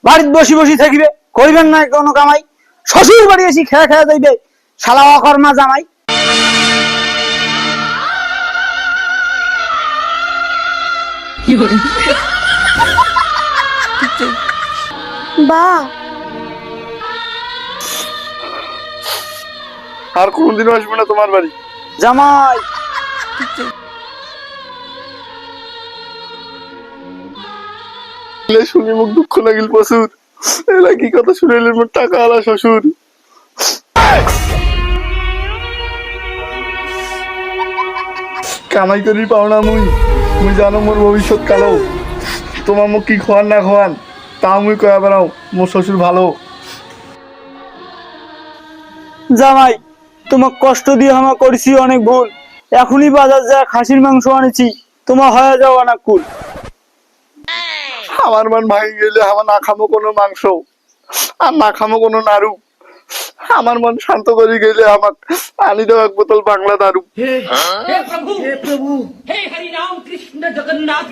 বাড়িতে বসি বসি থাকিবে, করিবেন না কোনো কামাই। শ্বশুর বাড়ি এসে খেয়ে খেয়ে যাইবে, শালা অকর্মা জামাই। বা আর কোনদিনও আসবো না তোমার বাড়ি। জামাই শুনি মুখ দুঃখ লাগিল প্রচুর। এলা কি কথা শুনাইলে মোর টাকা আলা শ্বশুর। কামাই করি পাও না মুই জানো মোর ভবিষ্যৎ কালো। তোমার মুখ কি খোয়ান না খোয়ান তা মুই কয়া বেড়াও মোর শ্বশুর ভালো। জামাই, তোমার কষ্ট দিয়ে আমার করেছি অনেক ভুল। এখনই বাজার যা খাসির মাংস আনেছি, তোমার হয়ে যাও অনেক কুল। আমার মান ভাঙি গেলে আমার না খামো কোনো মাংস আর না খামো কোনো নাড়ু। আমার মন শান্ত করে গেলে আমাক আনি দাও এক বোতল বাংলা দারু। हे प्रभु हे हरि राम कृष्ण जगन्नाथ।